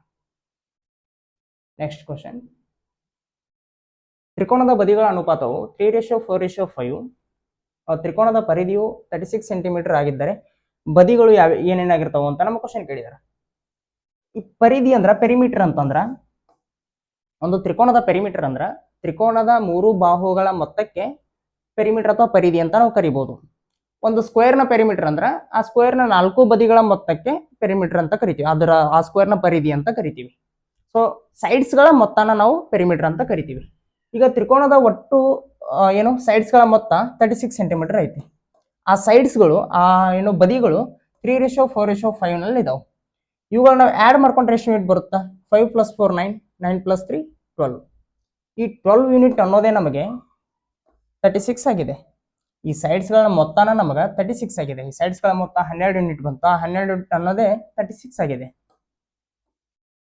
Next question. ತ್ರಿಕೋನದ ಬದಿಗಳ ಅನುಪಾತವು 3:4:5. ತ್ರಿಕೋನದ ಪರಿಧಿಯು 36 ಸೆಂಟಿಮೀಟರ್ ಆಗಿದ್ದರೆ ಬದಿಗಳು ಏನೇನಾಗಿರ್ತಾವ ಅಂತ ನಮ್ಮ ಕ್ವಶನ್ ಕೇಳಿದಾರೆ. ಈ ಪರಿಧಿ ಅಂದ್ರ ಪೆರಿಮೀಟರ್ ಅಂತಂದ್ರ, ಒಂದು ತ್ರಿಕೋನದ ಪೆರಿಮೀಟರ್ ಅಂದ್ರ ತ್ರಿಕೋನದ 3 ಬಾಹುಗಳ ಮೊತ್ತಕ್ಕೆ ಪೆರಿಮೀಟರ್ ಅಥವಾ ಪರಿಧಿ ಅಂತ ನಾವು ಕರಿಬಹುದು. ಒಂದು ಸ್ಕ್ವೇರ್ನ ಪೆರಿಮೀಟರ್ ಅಂದ್ರ ಆ ಸ್ಕ್ವೇರ್ನ 4 ಬದಿಗಳ ಮೊತ್ತಕ್ಕೆ ಪೆರಿಮೀಟರ್ ಅಂತ ಕರಿತೀವಿ, ಅದರ ಆ ಸ್ಕ್ವೇರ್ನ ಪರಿಧಿ ಅಂತ ಕರಿತೀವಿ. ಸೊ ಸೈಡ್ಸ್ಗಳ ಮೊತ್ತನ ನಾವು ಪೆರಿಮೀಟರ್ ಅಂತ ಕರಿತೀವಿ. ಈಗ ತ್ರಿಕೋನದ ಒಟ್ಟು ಏನು ಸೈಡ್ಸ್ಗಳ ಮೊತ್ತ 36 ಸೆಂಟಿಮೀಟರ್ ಐತಿ. ಆ ಸೈಡ್ಸ್ಗಳು ಆ ಏನು ಬದಿಗಳು 3:4:5 ನಲ್ಲಿ ಇದಾವೆ. ಇವುಗಳನ್ನ ನಾವು ಆ್ಯಡ್ ಮಾಡ್ಕೊಂಡ್ರೆ ಎಷ್ಟು ಯೂನಿಟ್ ಬರುತ್ತಾ? 5 + 4 9, 9 + 3 12. ಈ 12 ಯೂನಿಟ್ ಅನ್ನೋದೇ ನಮಗೆ 36 ಆಗಿದೆ. ಈ ಸೈಡ್ಸ್ಗಳ ಮೊತ್ತನ ನಮಗೆ 36 ಆಗಿದೆ. ಈ ಸೈಡ್ಸ್ಗಳ ಮೊತ್ತ 12 ಯೂನಿಟ್ ಬಂತು, ಆ 12 ಯೂನಿಟ್ ಅನ್ನೋದೇ 36 ಆಗಿದೆ.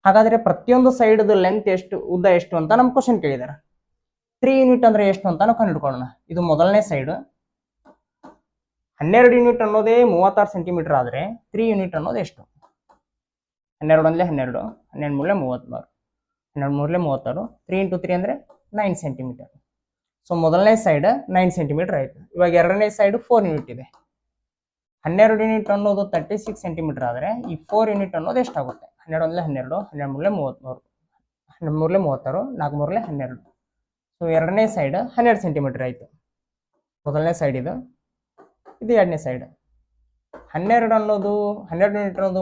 ಹಾಗಾದ್ರೆ ಪ್ರತಿಯೊಂದು ಸೈಡ್ ಲೆಂತ್ ಎಷ್ಟು, ಉದ್ದ ಎಷ್ಟು ಅಂತ ನಮ್ ಕ್ವಶನ್ ಕೇಳಿದಾರೆ. 3 ಯೂನಿಟ್ ಅಂದ್ರೆ ಎಷ್ಟು ಅಂತ ನಾವು ಕಂಡುಹಿಡ್ಕೊಳ್ಳೋಣ. ಇದು ಮೊದಲನೇ ಸೈಡ್. 12 ಯೂನಿಟ್ ಅನ್ನೋದೇ 36 ಸೆಂಟಿಮೀಟರ್ ಆದ್ರೆ 3 ಯೂನಿಟ್ ಅನ್ನೋದು ಎಷ್ಟು? 12 × 12, 12 × 3 36, 12 × 36, 3 × 3 ಅಂದ್ರೆ 9 ಸೆಂಟಿಮೀಟರ್. ಸೊ ಮೊದಲನೇ ಸೈಡ್ 9 ಸೆಂಟಿಮೀಟರ್ ಆಯ್ತು. ಇವಾಗ ಎರಡನೇ ಸೈಡ್ 4 ಯೂನಿಟ್ ಇದೆ. 12 ಯೂನಿಟ್ ಅನ್ನೋದು 36 ಸೆಂಟಿಮೀಟರ್ ಆದ್ರೆ ಈ 4 ಯೂನಿಟ್ ಅನ್ನೋದು ಎಷ್ಟಾಗುತ್ತೆ? 12 × 12, 12 × 3 33, 12 × 3 36, 4 × 12. ಸೊ ಎರಡನೇ ಸೈಡ್ 12 ಸೆಂಟಿಮೀಟರ್ ಆಯ್ತು. ಮೊದಲನೇ ಸೈಡ್ ಇದು ಎರಡನೇ ಸೈಡ್. 12 ಯೂನಿಟ್ ಅನ್ನೋದು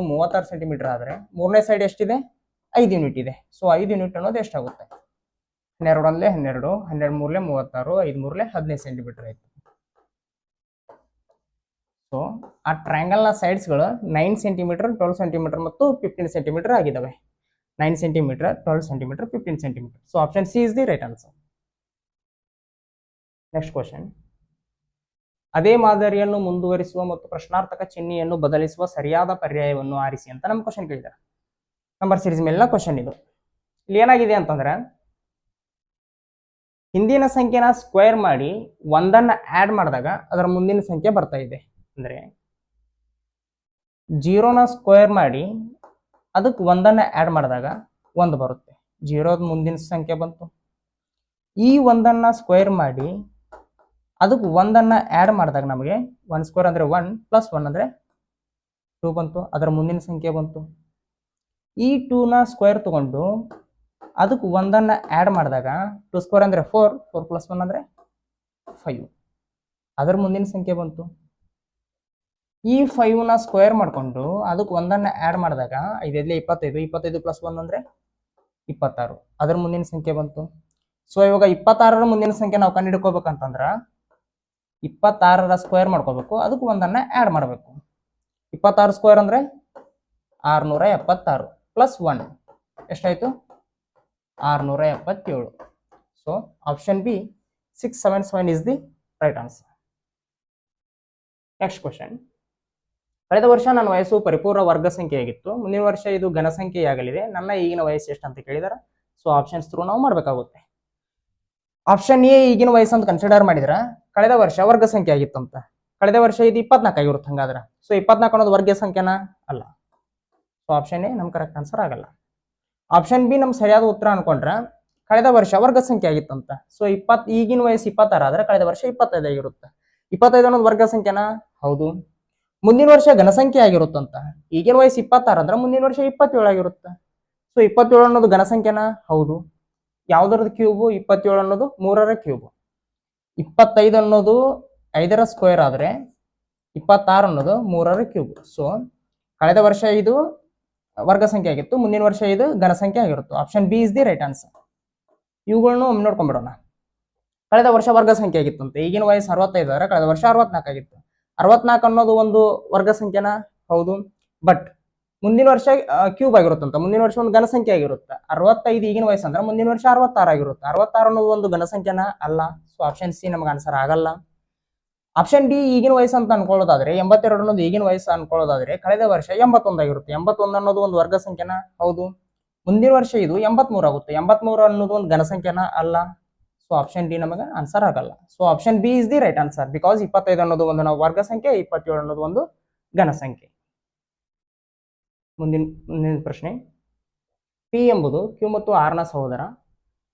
36 ಸೆಂಟಿಮೀಟರ್ ಆದ್ರೆ ಮೂರನೇ ಸೈಡ್ ಎಷ್ಟಿದೆ? 5 ಯೂನಿಟ್ ಇದೆ. ಸೊ 5 ಯೂನಿಟ್ ಅನ್ನೋದು ಎಷ್ಟಾಗುತ್ತೆ? 12 × 12, 12 × 3 36, 5 × 3 15 ಸೆಂಟಿಮೀಟರ್ ಆಯ್ತು. ಸೊ ಆ ಟ್ರಯಾಂಗಲ್ ನ ಸೈಡ್ಸ್ಗಳು 9 ಸೆಂಟಿಮೀಟರ್, 12 ಸೆಂಟಿಮೀಟರ್ ಮತ್ತು 15 ಸೆಂಟಿಮೀಟರ್ ಆಗಿದ್ದಾವೆ. 9 centimetre, 12 centimetre, 15 centimetre. So option C is the right answer. Next question. ಅದೇ ಮಾದರಿಯನ್ನು ಮುಂದುವರಿಸುವ ಮತ್ತು ಪ್ರಶ್ನಾರ್ಥಕ ಚಿಹ್ನೆಯನ್ನು ಬದಲಿಸುವ ಸರಿಯಾದ ಪರ್ಯಾಯವನ್ನು ಆರಿಸಿ ಅಂತ ನಮ್ಮ ಕ್ವಶನ್ ಕೇಳಿದ್ದಾರೆ. ನಂಬರ್ ಸೀರೀಸ್ ಮೇಲಿನ ಕ್ವಶನ್ ಇದು. ಇಲ್ಲಿ ಏನಾಗಿದೆ ಅಂತಂದ್ರೆ ಹಿಂದಿನ ಸಂಖ್ಯೆನ ಸ್ಕ್ವೇರ್ ಮಾಡಿ ಒಂದನ್ನ ಆಡ್ ಮಾಡಿದಾಗ ಅದರ ಮುಂದಿನ ಸಂಖ್ಯೆ ಬರ್ತಾ ಇದೆ. ಅಂದ್ರೆ 0ನ ಸ್ಕ್ವೇರ್ ಮಾಡಿ ಅದಕ್ಕೆ ಒಂದನ್ನ ಆಡ್ ಮಾಡಿದಾಗ 1 ಬರುತ್ತೆ. 0ದ ಮುಂದಿನ ಸಂಖ್ಯೆ ಬಂತು. ಈ ಒಂದನ್ನ ಸ್ಕ್ವೇರ್ ಮಾಡಿ ಅದಕ್ಕೆ ಒಂದನ್ನ ಆಡ್ ಮಾಡಿದಾಗ ನಮಗೆ 1 ಸ್ಕ್ವೇರ್ ಅಂದ್ರೆ 1 + 1 ಅಂದ್ರೆ 2 ಬಂತು, ಅದರ ಮುಂದಿನ ಸಂಖ್ಯೆ ಬಂತು. ಈ 2ನ ಸ್ಕ್ವೇರ್ ತಗೊಂಡು ಅದಕ್ಕೆ ಒಂದನ್ನ ಆಡ್ ಮಾಡಿದಾಗ 2 ಸ್ಕ್ವೇರ್ ಅಂದ್ರೆ 4, 4 + 1 ಅಂದ್ರೆ 5, ಅದರ ಮುಂದಿನ ಸಂಖ್ಯೆ ಬಂತು. ಈ 5ನ ಸ್ಕ್ವೇರ್ ಮಾಡ್ಕೊಂಡು ಅದಕ್ಕೆ ಒಂದನ್ನ ಆಡ್ ಮಾಡಿದಾಗ 5 × 25, 25 + 1 ಅಂದ್ರೆ 26, ಅದರ ಮುಂದಿನ ಸಂಖ್ಯೆ ಬಂತು. ಸೊ ಇವಾಗ 26ರ ಮುಂದಿನ ಸಂಖ್ಯೆ ನಾವು ಕಂಡು ಹಿಡ್ಕೋಬೇಕಂತಂದ್ರ 26ರ ಸ್ಕ್ವೇರ್ ಮಾಡ್ಕೋಬೇಕು, ಅದಕ್ಕೆ ಒಂದನ್ನ ಆಡ್ ಮಾಡಬೇಕು. 26 ಸ್ಕ್ವೇರ್ ಅಂದ್ರೆ 676 + 1 ಎಷ್ಟಾಯ್ತು? 677. So option B 677 is the right answer. Next question. ಕಳೆದ ವರ್ಷ ನನ್ನ ವಯಸ್ಸು ಪರಿಪೂರ್ಣ ವರ್ಗ ಸಂಖ್ಯೆಯಾಗಿತ್ತು, ಮುಂದಿನ ವರ್ಷ ಇದು ಘನ ಸಂಖ್ಯೆಯಾಗಲಿದೆ, ನನ್ನ ಈಗಿನ ವಯಸ್ಸು ಎಷ್ಟು ಅಂತ ಕೇಳಿದಾರೆ. ಸೊ ಆಪ್ಷನ್ಸ್ ಥ್ರೂ ನಾವು ಮಾಡಬೇಕಾಗುತ್ತೆ. ಆಪ್ಷನ್ ಎ ಈಗಿನ ವಯಸ್ಸು ಅಂತ ಕನ್ಸಿಡರ್ ಮಾಡಿದ್ರೆ ಕಳೆದ ವರ್ಷ ವರ್ಗ ಸಂಖ್ಯೆ ಆಗಿತ್ತು ಅಂತ. ಕಳೆದ ವರ್ಷ ಇದು 24 ಆಗಿರುತ್ತೆ ಹಂಗಾದ್ರೆ. ಸೊ 24 ಅನ್ನೋದು ವರ್ಗ ಸಂಖ್ಯೆನ ಅಲ್ಲ. ಸೊ ಆಪ್ಷನ್ ಎ ನಮ್ ಕರೆಕ್ಟ್ ಆನ್ಸರ್ ಆಗಲ್ಲ. ಆಪ್ಷನ್ ಬಿ ನಮ್ ಸರಿಯಾದ ಉತ್ತರ ಅನ್ಕೊಂಡ್ರೆ ಕಳೆದ ವರ್ಷ ವರ್ಗ ಸಂಖ್ಯೆ ಆಗಿತ್ತಂತ. ಸೊ ಈಗಿನ ವಯಸ್ಸು 26 ಆದ್ರೆ ಕಳೆದ ವರ್ಷ 25 ಆಗಿರುತ್ತೆ. 25 ಅನ್ನೋದು ವರ್ಗ ಸಂಖ್ಯೆನ? ಹೌದು. ಮುಂದಿನ ವರ್ಷ ಘನಸಂಖ್ಯೆ ಆಗಿರುತ್ತಂತ. ಈಗಿನ ವಯಸ್ಸು 26 ಅಂದ್ರೆ ಮುಂದಿನ ವರ್ಷ 27 ಆಗಿರುತ್ತೆ. ಸೊ 27 ಅನ್ನೋದು ಘನಸಂಖ್ಯೆನ? ಹೌದು. ಯಾವ್ದ್ರದ್ದು ಕ್ಯೂಬು? 27 ಅನ್ನೋದು 3ರ ಕ್ಯೂಬ್. 25 ಅನ್ನೋದು 5ರ ಸ್ಕ್ವೇರ್ ಆದ್ರೆ 26 ಅನ್ನೋದು 3ರ ಕ್ಯೂಬ್. ಸೊ ಕಳೆದ ವರ್ಷ ಇದು ವರ್ಗ ಸಂಖ್ಯೆ ಆಗಿತ್ತು, ಮುಂದಿನ ವರ್ಷ ಇದು ಘನಸಂಖ್ಯೆ ಆಗಿರುತ್ತೆ. Option B is the right answer. ಇವುಗಳನ್ನು ಒಮ್ಮೆ ನೋಡ್ಕೊಂಡ್ಬಿಡೋಣ. ಕಳೆದ ವರ್ಷ ವರ್ಗ ಸಂಖ್ಯೆ ಆಗಿತ್ತಂತೆ, ಈಗಿನ ವಯಸ್ಸು 65 ಆದರೆ ಕಳೆದ ವರ್ಷ 64 ಆಗಿತ್ತು. 64 ಅನ್ನೋದು ಒಂದು ವರ್ಗ ಸಂಖ್ಯೆನ? ಹೌದು. ಬಟ್ ಮುಂದಿನ ವರ್ಷ ಕ್ಯೂಬ್ ಆಗಿರುತ್ತಂತ, ಮುಂದಿನ ವರ್ಷ ಒಂದು ಘನ ಸಂಖ್ಯೆ ಆಗಿರುತ್ತೆ. 65 ಈಗಿನ ವಯಸ್ಸು ಅಂದ್ರೆ ಮುಂದಿನ ವರ್ಷ 66 ಆಗಿರುತ್ತೆ. 66 ಅನ್ನೋದು ಒಂದು ಘನ ಸಂಖ್ಯೆನ? ಅಲ್ಲ. ಸೊ ಆಪ್ಷನ್ ಸಿ ನಮಗೆ ಆನ್ಸರ್ ಆಗಲ್ಲ. ಆಪ್ಷನ್ ಡಿ ಈಗಿನ ವಯಸ್ಸು ಅಂತ ಅನ್ಕೊಳ್ಳೋದಾದ್ರೆ 82 ಅನ್ನೋದು ಈಗಿನ ವಯಸ್ಸು ಅನ್ಕೊಳ್ಳೋದಾದ್ರೆ ಕಳೆದ ವರ್ಷ 81 ಆಗಿರುತ್ತೆ. 81 ಅನ್ನೋದು ಒಂದು ವರ್ಗ ಸಂಖ್ಯೆನ? ಹೌದು. ಮುಂದಿನ ವರ್ಷ ಇದು 83 ಆಗುತ್ತೆ. 83 ಅನ್ನೋದು ಒಂದು ಘನ ಸಂಖ್ಯೆನ? ಅಲ್ಲ. ಸೊ ಆಪ್ಷನ್ ಡಿ ನಮಗೆ ಆನ್ಸರ್ ಆಗಲ್ಲ. So option B is the right answer, because 25 ಅನ್ನೋದು ಒಂದು ನಾವು ವರ್ಗ ಸಂಖ್ಯೆ, 27 ಅನ್ನೋದು ಒಂದು ಘನ ಸಂಖ್ಯೆ. ಮುಂದಿನ ಪ್ರಶ್ನೆ, ಪಿ ಎಂಬುದು ಕ್ಯೂ ಮತ್ತು ಆರ್ ನ ಸಹೋದರ,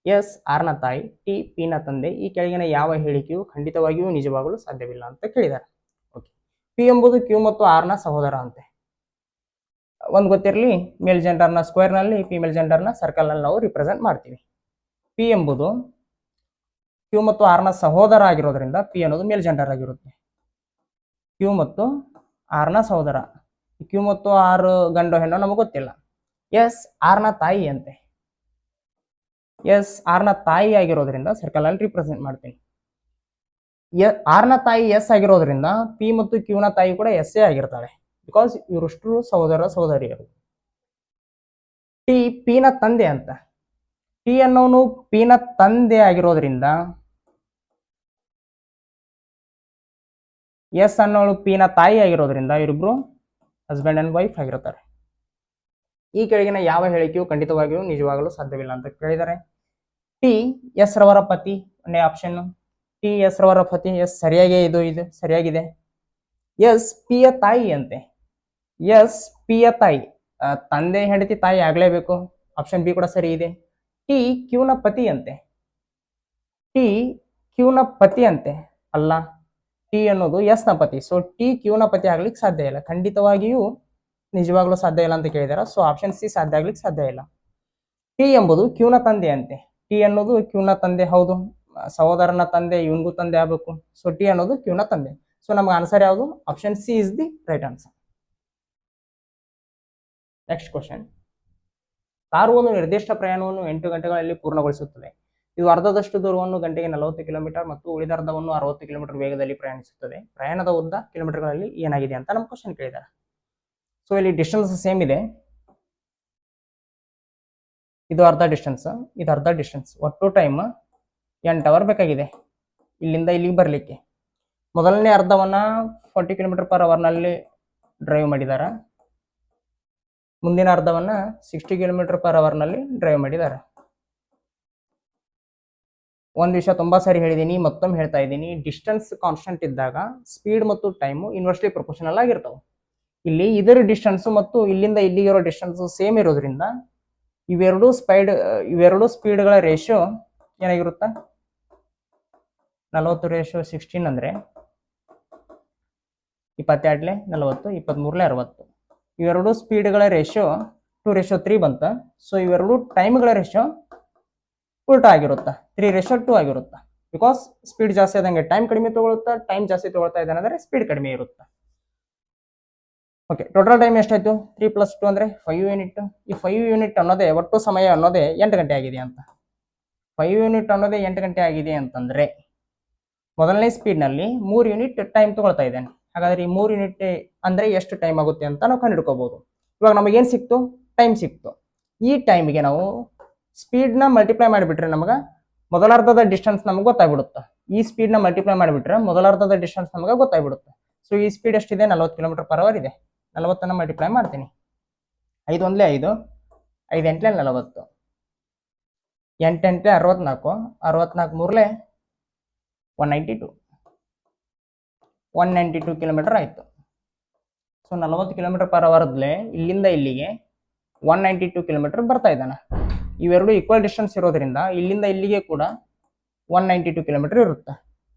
ಎಸ್ ಆರ್ ನ ತಾಯಿ, ಟಿ ಪಿ ನ ತಂದೆ. ಈ ಕೆಳಗಿನ ಯಾವ ಹೇಳಿಕೆಯು ಖಂಡಿತವಾಗಿಯೂ ನಿಜವಾಗಲು ಸಾಧ್ಯವಿಲ್ಲ ಅಂತ ಕೇಳಿದ್ದಾರೆ. ಓಕೆ, ಪಿ ಎಂಬುದು ಕ್ಯೂ ಮತ್ತು ಆರ್ ನ ಸಹೋದರ ಅಂತೆ. ಒಂದು ಗೊತ್ತಿರಲಿ, ಮೇಲ್ ಜೆಂಡರ್ ನ ಸ್ಕ್ವೇರ್ ನಲ್ಲಿ, ಫಿಮೇಲ್ ಜೆಂಡರ್ ನ ಸರ್ಕಲ್ ನಲ್ಲಿ ನಾವು ರಿಪ್ರೆಸೆಂಟ್ ಮಾಡ್ತೀವಿ. ಪಿ ಎಂಬುದು ಕ್ಯೂ ಮತ್ತು ಆರ್ ನ ಸಹೋದರ ಆಗಿರೋದ್ರಿಂದ ಪಿ ಅನ್ನೋದು ಮೇಲ್ ಜೆಂಡರ್ ಆಗಿರುತ್ತೆ. ಕ್ಯೂ ಮತ್ತು ಆರ್ ನ ಸಹೋದರ. ಕ್ಯೂ ಮತ್ತು ಆರ್ ಗಂಡು ಹೆಣ್ಣು ನಮಗೆ ಗೊತ್ತಿಲ್ಲ. ಎಸ್ ಆರ್ ನ ತಾಯಿ ಅಂತೆ. ಎಸ್ ಆರ್ ನ ತಾಯಿ ಆಗಿರೋದ್ರಿಂದ ಸರ್ಕಲ್ ಅಲ್ಲಿ ರಿಪ್ರೆಸೆಂಟ್ ಮಾಡ್ತೀನಿ. ಆರ್ ನ ತಾಯಿ ಎಸ್ ಆಗಿರೋದ್ರಿಂದ ಪಿ ಮತ್ತು ಕ್ಯೂ ನ ತಾಯಿ ಕೂಡ ಎಸ್ ಎ ಆಗಿರ್ತಾಳೆ, ಬಿಕಾಸ್ ಇವರಷ್ಟು ಸಹೋದರ ಸಹೋದರಿಯರು. ಟಿ ಪಿ ನ ತಂದೆ ಅಂತ. ಟಿ ಅನ್ನೋನು ಪಿ ನ ತಂದೆ ಆಗಿರೋದ್ರಿಂದ ಎಸ್ ಅನ್ನೋಳು ಪಿ ನ ತಾಯಿ ಆಗಿರೋದ್ರಿಂದ ಇವರಿಬ್ರು ಹಸ್ಬೆಂಡ್ ಅಂಡ್ ವೈಫ್ ಆಗಿರ್ತಾರೆ. ಈ ಕೆಳಗಿನ ಯಾವ ಹೇಳಿಕೆಯು ಖಂಡಿತವಾಗಿಯೂ ನಿಜವಾಗಲು ಸಾಧ್ಯವಿಲ್ಲ ಅಂತ ಕೇಳಿದರೆ, ಟಿ ಎಸ್ ರವರ ಪತಿ. ಒಂದೇ ಆಪ್ಷನ್ ಟಿ ಎಸ್ ರವರ ಪತಿ. ಎಸ್ ಸರಿಯಾಗಿ ಇದು ಸರಿಯಾಗಿದೆ. ಎಸ್ ಪಿ ಯ ತಾಯಿ ಅಂತೆ. ಎಸ್ ಪಿ ಯ ತಾಯಿ, ತಂದೆ ಹೆಂಡತಿ ತಾಯಿ ಆಗ್ಲೇಬೇಕು. ಆಪ್ಷನ್ ಬಿ ಕೂಡ ಸರಿ ಇದೆ. ಟಿ ಕ್ಯೂ ನ ಪತಿ ಅಂತೆ. ಟಿ ಕ್ಯೂ ನ ಪತಿ ಅಂತೆ. ಅಲ್ಲ, ಟಿ ಅನ್ನೋದು ಎಸ್ ನ ಪತಿ. ಸೊ ಟಿ ಕ್ಯೂ ನ ಪತಿ ಆಗ್ಲಿಕ್ಕೆ ಸಾಧ್ಯ ಇಲ್ಲ, ಖಂಡಿತವಾಗಿಯೂ ನಿಜವಾಗ್ಲೂ ಸಾಧ್ಯ ಇಲ್ಲ ಅಂತ ಕೇಳಿದಾರೆ. ಸೊ ಆಪ್ಷನ್ ಸಿ ಸಾಧ್ಯ ಆಗ್ಲಿಕ್ಕೆ ಸಾಧ್ಯ ಇಲ್ಲ. ಟಿ ಎಂಬುದು ಕ್ಯೂ ನ ತಂದೆ ಅಂತೆ. ಟಿ ಅನ್ನೋದು ಕ್ಯೂ ನ ತಂದೆ. ಹೌದು, ಸಹೋದರನ ತಂದೆ, ಇವನ್ಗೂ ತಂದೆ ಆಗಬೇಕು. ಸೊ ಟಿ ಅನ್ನೋದು ಕ್ಯೂ ನ ತಂದೆ. ಸೊ ನಮ್ಗೆ ಆನ್ಸರ್ ಯಾವುದು? Option C is the right answer. Next question, car ಒಂದು ನಿರ್ದಿಷ್ಟ ಪ್ರಯಾಣವನ್ನು 8 ಗಂಟೆಗಳಲ್ಲಿ ಪೂರ್ಣಗೊಳಿಸುತ್ತದೆ. ಇದು ಅರ್ಧದಷ್ಟು ದೂರವನ್ನು ಗಂಟೆಗೆ 40 ಕಿಲೋಮೀಟರ್ ಮತ್ತು ಉಳಿದ ಅರ್ಧವನ್ನು 60 ಕಿಲೋಮೀಟರ್ ವೇಗದಲ್ಲಿ ಪ್ರಯಾಣಿಸುತ್ತದೆ. ಪ್ರಯಾಣದ ಉದ್ದ ಕಿಲೋಮೀಟರ್ಗಳಲ್ಲಿ ಏನಾಗಿದೆ ಅಂತ ನಮ್ಮ ಕ್ವಶನ್ ಕೇಳಿದ್ದಾರೆ. ಸೊ ಇಲ್ಲಿ ಡಿಸ್ಟೆನ್ಸ್ ಸೇಮ್ ಇದೆ. ಇದು ಅರ್ಧ ಡಿಸ್ಟೆನ್ಸ್, ಇದು ಅರ್ಧ ಡಿಸ್ಟೆನ್ಸ್. ಒಟ್ಟು ಟೈಮ್ 8 ಅವರ್ ಬೇಕಾಗಿದೆ ಇಲ್ಲಿಂದ ಇಲ್ಲಿಗೆ ಬರಲಿಕ್ಕೆ. ಮೊದಲನೇ ಅರ್ಧವನ್ನ 40 ಕಿಲೋಮೀಟರ್ ಪರ್ ಅವರ್ನಲ್ಲಿ ಡ್ರೈವ್ ಮಾಡಿದ್ದಾರೆ. ಮುಂದಿನ ಅರ್ಧವನ್ನ 60 ಕಿಲೋಮೀಟರ್ ಪರ್ ಅವರ್ನಲ್ಲಿ ಡ್ರೈವ್ ಮಾಡಿದ್ದಾರೆ. ಒಂದು ವಿಷಯ ತುಂಬಾ ಸಾರಿ ಹೇಳಿದ್ದೀನಿ, ಮತ್ತೊಮ್ಮೆ ಹೇಳ್ತಾ ಇದ್ದೀನಿ, ಡಿಸ್ಟೆನ್ಸ್ ಕಾನ್ಸ್ಟೆಂಟ್ ಇದ್ದಾಗ ಸ್ಪೀಡ್ ಮತ್ತು ಟೈಮು ಇನ್ವರ್ಸ್ಲಿ ಪ್ರಪೋರ್ಷನಲ್ ಆಗಿರ್ತಾವೆ. ಇಲ್ಲಿ ಇದರ ಡಿಸ್ಟೆನ್ಸ್ ಮತ್ತು ಇಲ್ಲಿಂದ ಇಲ್ಲಿಗೆ ಇರೋ ಡಿಸ್ಟೆನ್ಸ್ ಸೇಮ್ ಇರೋದ್ರಿಂದ ಇವೆರಡು ಸ್ಪೀಡ್ಗಳ ರೇಷಿಯೋ ಏನಾಗಿರುತ್ತೆ? 40:16 ಅಂದ್ರೆ 22 40, 23 60. ಇವೆರಡು ಸ್ಪೀಡ್ಗಳ ರೇಷಿಯೋ 2:3 ಬಂತ. ಸೊ ಇವೆರಡು ಟೈಮ್ಗಳ ರೇಷಿಯೋ ಉಲ್ಟಾ ಆಗಿರುತ್ತಾ, 3:2 ಆಗಿರುತ್ತಾ. ಬಿಕಾಸ್ ಸ್ಪೀಡ್ ಜಾಸ್ತಿ ಆದಂಗೆ ಟೈಮ್ ಕಡಿಮೆ ತಗೊಳುತ್ತಾ, ಟೈಮ್ ಜಾಸ್ತಿ ತಗೊಳ್ತಾ ಇದ್ದಾನೆ ಅಂದ್ರೆ ಸ್ಪೀಡ್ ಕಡಿಮೆ ಇರುತ್ತೆ. ಓಕೆ, ಟೋಟಲ್ ಟೈಮ್ ಎಷ್ಟಾಯ್ತು? 3 + 2 ಅಂದ್ರೆ 5 ಯೂನಿಟ್. ಈ 5 ಯೂನಿಟ್ ಅನ್ನೋದೇ ಒಟ್ಟು ಸಮಯ ಅನ್ನೋದೇ 8 ಗಂಟೆ ಆಗಿದೆ ಅಂತ. 5 ಯೂನಿಟ್ ಅನ್ನೋದೇ 8 ಗಂಟೆ ಆಗಿದೆ ಅಂತಂದ್ರೆ ಮೊದಲನೇ ಸ್ಪೀಡ್ನಲ್ಲಿ 3 ಯೂನಿಟ್ ಟೈಮ್ ತಗೊಳ್ತಾ ಇದ್ದಾನೆ. ಹಾಗಾದ್ರೆ ಈ 3 ಯೂನಿಟ್ ಅಂದ್ರೆ ಎಷ್ಟು ಟೈಮ್ ಆಗುತ್ತೆ ಅಂತ ನಾವು ಕಂಡುಹಿಡ್ಕೋಬಹುದು. ಇವಾಗ ನಮಗೇನು ಸಿಕ್ತು? ಟೈಮ್ ಸಿಕ್ತು. ಈ ಟೈಮಿಗೆ ನಾವು ಸ್ಪೀಡ್ನ ಮಲ್ಟಿಪ್ಲೈ ಮಾಡಿಬಿಟ್ರೆ ನಮಗೆ ಮೊದಲಾರ್ಧದ ಡಿಸ್ಟೆನ್ಸ್ ನಮಗೆ ಗೊತ್ತಾಗ್ಬಿಡುತ್ತೆ. ಈ ಸ್ಪೀಡ್ನ ಮಲ್ಟಿಪ್ಲೈ ಮಾಡಿಬಿಟ್ರೆ ಮೊದಲಾರ್ಧದ ಡಿಸ್ಟೆನ್ಸ್ ನಮಗೆ ಗೊತ್ತಾಗ್ಬಿಡುತ್ತೆ. ಸೊ ಈ ಸ್ಪೀಡ್ ಎಷ್ಟಿದೆ? 40 ಕಿಲೋಮೀಟರ್ ಪರ್ ಅವರ್ ಇದೆ. 40 ಮಲ್ಟಿಪ್ಲೈ ಮಾಡ್ತೀನಿ. 5 1 5, 5 8 40, 8 8 64, 64 3 192, 192 ಕಿಲೋಮೀಟರ್ ಆಯ್ತು. ಸೊ 40 ಕಿಲೋಮೀಟರ್ ಪರ್ ಅವರ್ದ್ಲೆ ಇಲ್ಲಿಂದ ಇಲ್ಲಿಗೆ 192 ಕಿಲೋಮೀಟರ್ ಬರ್ತಾ ಇದ್ದಾನೆ. ಇವೆರಡು ಈಕ್ವಲ್ ಡಿಸ್ಟೆನ್ಸ್ ಇರೋದ್ರಿಂದ ಇಲ್ಲಿಂದ ಇಲ್ಲಿಗೆ ಕೂಡ 192 ಕಿಲೋಮೀಟರ್ ಇರುತ್ತೆ.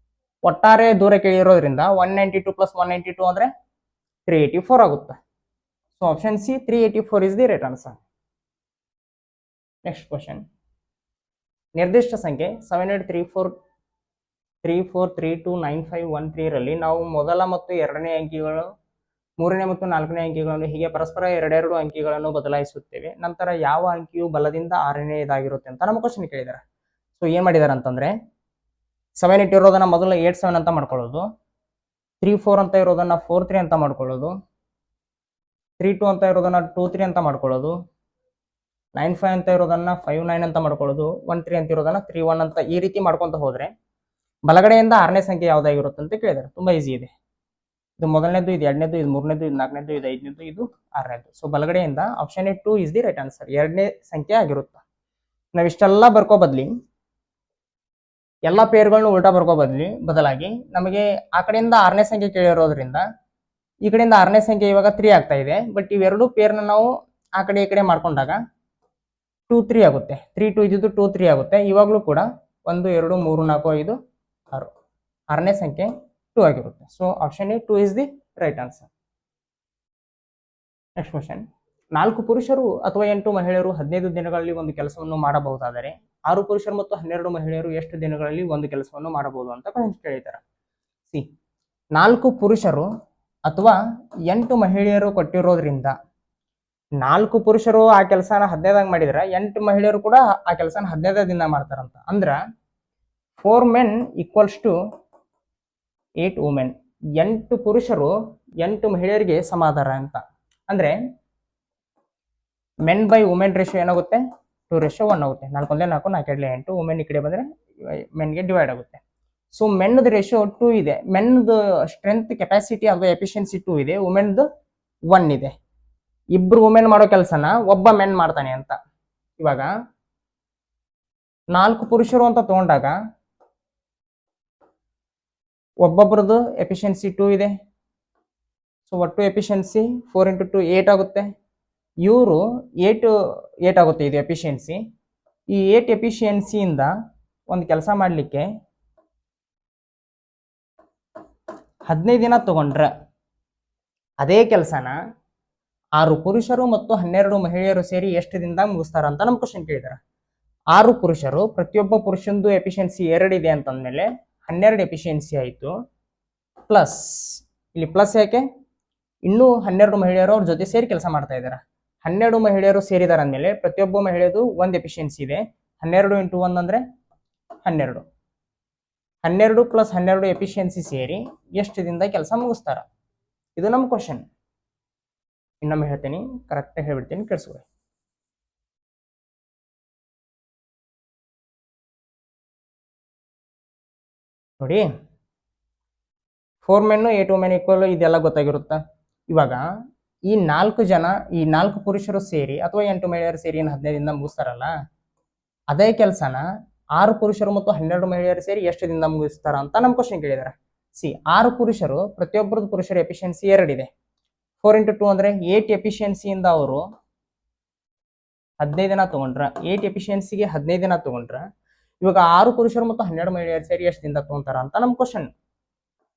ಒಟ್ಟಾರೆ ದೂರ ಕೇಳಿರೋದ್ರಿಂದ 192 + 192 ಅಂದ್ರೆ 384 ಆಗುತ್ತೆ. So option C 384 is the right answer. Next question, ನಿರ್ದಿಷ್ಟ ಸಂಖ್ಯೆ 7834329513 ರಲ್ಲಿ ನಾವು ಮೊದಲ ಮತ್ತು ಎರಡನೇ ಅಂಕಿಗಳು, ಮೂರನೇ ಮತ್ತು ನಾಲ್ಕನೇ ಅಂಕಿಗಳನ್ನು ಹೀಗೆ ಪರಸ್ಪರ ಎರಡೆರಡು ಅಂಕಿಗಳನ್ನು ಬದಲಾಯಿಸುತ್ತೇವೆ. ನಂತರ ಯಾವ ಅಂಕಿಯು ಬಲದಿಂದ 6ನೇದಾಗಿರುತ್ತೆ ಅಂತ ನಮ್ಮ ಕ್ವಶನ್ ಕೇಳಿದ್ದಾರೆ. ಏನ್ ಮಾಡಿದಾರೆ ಅಂತಂದ್ರೆ 7 ಇಟ್ಟಿರೋದನ್ನ ಮೊದಲು 8 7 ಅಂತ ಮಾಡ್ಕೊಳ್ಳೋದು, 3 4 ಅಂತ ಇರೋದನ್ನ 4 3 ಅಂತ ಮಾಡ್ಕೊಳ್ಳೋದು, 3 2 ಅಂತ ಇರೋದನ್ನ 2 3 ಅಂತ ಮಾಡ್ಕೊಳ್ಳೋದು, 9 5 ಅಂತ ಇರೋದನ್ನ 5 9 ಅಂತ ಮಾಡ್ಕೊಳ್ಳೋದು, 1 3 ಅಂತ ಇರೋದನ್ನ 3 1 ಅಂತ ಈ ರೀತಿ ಮಾಡ್ಕೊಂತ ಹೋದ್ರೆ ಬಲಗಡೆಯಿಂದ 6ನೇ ಸಂಖ್ಯೆ ಯಾವ್ದಾಗಿರುತ್ತೆ ಅಂತ ಕೇಳಿದಾರೆ. ತುಂಬಾ ಈಸಿ ಇದೆ. ಇದು ಮೊದಲನೇದು, ಇದು ಎರಡನೇದು, ಇದು ಮೂರನೇದು, ಇದು ನಾಲ್ಕನೇದು, ಇದು ಐದನೇದು, ಇದು 6ನೇದು. ಸೊ ಬಲಗಡೆಯಿಂದ option A 2 is the right answer, 2ನೇ ಸಂಖ್ಯೆ ಆಗಿರುತ್ತೆ. ನಾವ್ ಇಷ್ಟೆಲ್ಲ ಬರ್ಕೋ ಬದ್ಲಿ ಎಲ್ಲ ಪೇರ್ಗಳನ್ನು ಉಲ್ಟಾ ಬರ್ಕೋ ಬದಲಾಗಿ ನಮಗೆ ಆ ಕಡೆಯಿಂದ 6ನೇ ಸಂಖ್ಯೆ ಕೇಳಿರೋದ್ರಿಂದ ಈ ಕಡೆಯಿಂದ 6ನೇ ಸಂಖ್ಯೆ ಇವಾಗ 3 ಆಗ್ತಾ ಇದೆ. ಬಟ್ ಇವೆರಡು ಪೇರ್ನ ನಾವು ಆ ಕಡೆ ಈ ಕಡೆ ಮಾಡ್ಕೊಂಡಾಗ 2 3 ಆಗುತ್ತೆ. 3 2 ಇದ್ದು 2 3 ಆಗುತ್ತೆ. ಇವಾಗಲೂ ಕೂಡ 1 2 3 4 5 6 6ನೇ ಸಂಖ್ಯೆ 2 ಆಗಿರುತ್ತೆ. So option A 2 is the right answer. Next question, 4 ಪುರುಷರು ಅಥವಾ 8 ಮಹಿಳೆಯರು 15 ದಿನಗಳಲ್ಲಿ ಒಂದು ಕೆಲಸವನ್ನು ಮಾಡಬಹುದಾದರೆ 6 ಪುರುಷರು ಮತ್ತು 12 ಮಹಿಳೆಯರು ಎಷ್ಟು ದಿನಗಳಲ್ಲಿ ಒಂದು ಕೆಲಸವನ್ನು ಮಾಡಬಹುದು ಅಂತ ಕೇಳಿದ್ದಾರೆ. ಸಿ, 4 ಪುರುಷರು ಅಥವಾ 8 ಮಹಿಳೆಯರು ಕೊಟ್ಟಿರೋದ್ರಿಂದ 4 ಪುರುಷರು ಆ ಕೆಲಸನ 15ದಾಗ ಮಾಡಿದ್ರೆ 8 ಮಹಿಳೆಯರು ಕೂಡ ಆ ಕೆಲಸನ 15 ದಿನ ಮಾಡ್ತಾರಂತ. ಅಂದ್ರ 4 men ಈಕ್ವಲ್ಸ್ ಟು 8 ವುಮೆನ್. 8 ಪುರುಷರು 8 ಮಹಿಳೆಯರಿಗೆ ಸಮಾಧಾನ ಅಂತ. ಅಂದ್ರೆ ಮೆನ್ ಬೈ ವುಮೆನ್ ರೇಷಿಯೋ ಏನಾಗುತ್ತೆ? 2:1 ಆಗುತ್ತೆ. 4 1 4 4 2 8. ವುಮೆನ್ ಈ ಕಡೆ ಬಂದ್ರೆ ಮೆನ್ಗೆ ಡಿವೈಡ್ ಆಗುತ್ತೆ. ಸೊ ಮೆನ್ದ ರೇಷಿಯೋ 2 ಇದೆ. ಮೆನ್ದ ಸ್ಟ್ರೆಂತ್ ಕೆಪಾಸಿಟಿ ಅಥವಾ ಎಫಿಷಿಯನ್ಸಿ 2 ಇದೆ, ವುಮೆನ್ದು 1 ಇದೆ. ಇಬ್ರು ವುಮೆನ್ ಮಾಡೋ ಕೆಲಸನ ಒಬ್ಬ ಮೆನ್ ಮಾಡ್ತಾನೆ ಅಂತ. ಇವಾಗ 4 ಪುರುಷರು ಅಂತ ತಗೊಂಡಾಗ ಒಬ್ಬೊಬ್ರದ್ದು ಎಫಿಷಿಯನ್ಸಿ 2 ಇದೆ. ಸೊ ಒಟ್ಟು ಎಫಿಷಿಯನ್ಸಿ 4 × 2 8 ಆಗುತ್ತೆ. ಇವರು 8 ಆಗುತ್ತೆ ಇದು ಎಫಿಷಿಯನ್ಸಿ. ಈ 8 ಎಫಿಷಿಯನ್ಸಿಯಿಂದ ಒಂದು ಕೆಲಸ ಮಾಡಲಿಕ್ಕೆ 15 ದಿನ ತಗೊಂಡ್ರೆ ಅದೇ ಕೆಲಸನ 6 ಪುರುಷರು ಮತ್ತು 12 ಮಹಿಳೆಯರು ಸೇರಿ ಎಷ್ಟು ದಿನದಾಗ ಮುಗಿಸ್ತಾರ ಅಂತ ನಮ್ಮ ಕ್ವಶನ್ ಕೇಳಿದಾರೆ. 6 ಪುರುಷರು, ಪ್ರತಿಯೊಬ್ಬ ಪುರುಷಂದು ಎಫಿಷಿಯನ್ಸಿ 2 ಇದೆ ಅಂತಂದ್ಮೇಲೆ 12 ಎಫಿಷಿಯನ್ಸಿ ಆಯಿತು. ಪ್ಲಸ್ ಇಲ್ಲಿ ಪ್ಲಸ್ ಯಾಕೆ? ಇನ್ನೂ 12 ಮಹಿಳೆಯರು ಅವ್ರ ಜೊತೆ ಸೇರಿ ಕೆಲಸ ಮಾಡ್ತಾ ಇದ್ದಾರೆ. 12 ಮಹಿಳೆಯರು ಸೇರಿದಾರ ಅಂದಮೇಲೆ ಪ್ರತಿಯೊಬ್ಬ ಮಹಿಳೆಯದು 1 ಎಫಿಷಿಯನ್ಸಿ ಇದೆ. 12 × 1 ಅಂದ್ರೆ 12. 12 + 12 ಎಫಿಷಿಯನ್ಸಿ ಸೇರಿ ಎಷ್ಟು ದಿನದಾಗ ಕೆಲಸ ಮುಗಿಸ್ತಾರ? ಇದು ನಮ್ಮ ಕ್ವಶನ್. ಇನ್ನೊಮ್ಮೆ ಹೇಳ್ತೀನಿ, ಕರೆಕ್ಟಾಗಿ ಹೇಳ್ಬಿಡ್ತೀನಿ, ಕೇಳಿಸ್ಕೊಳ್ಳಿ. ನೋಡಿ, 4 men 8 women ಈಕ್ವಲ್ ಇದೆಲ್ಲ ಗೊತ್ತಾಗಿರುತ್ತಾ? ಇವಾಗ ಈ 4 ಜನ, ಈ 4 ಪುರುಷರು ಸೇರಿ ಅಥವಾ 8 ಮಹಿಳೆಯರು ಸೇರಿ 15 ದಿನದಿಂದ ಮುಗಿಸ್ತಾರಲ್ಲ, ಅದೇ ಕೆಲಸನ 6 ಪುರುಷರು ಮತ್ತು 12 ಮಹಿಳೆಯರು ಸೇರಿ ಎಷ್ಟು ದಿನದಿಂದ ಮುಗಿಸ್ತಾರ ಅಂತ ನಮ್ಮ ಕ್ವಶನ್ ಕೇಳಿದಾರೆ. ಸಿ, 6 ಪುರುಷರು, ಪ್ರತಿಯೊಬ್ಬರದ್ದು ಪುರುಷರ ಎಫಿಷಿಯನ್ಸಿ 2 ಇದೆ. 4 × 2 ಅಂದ್ರೆ 8 ಎಫಿಷಿಯನ್ಸಿಯಿಂದ ಅವರು 15 ದಿನ ತಗೊಂಡ್ರ, 8 ಎಫಿಷಿಯನ್ಸಿಗೆ 15 ದಿನ ತಗೊಂಡ್ರ, ಇವಾಗ 6 ಪುರುಷರು ಮತ್ತು 12 ಮಹಿಳೆಯರು ಸೇರಿ ಎಷ್ಟು ದಿನದ ತಗೊಂತಾರ ಅಂತ ನಮ್ಮ ಕ್ವಶನ್.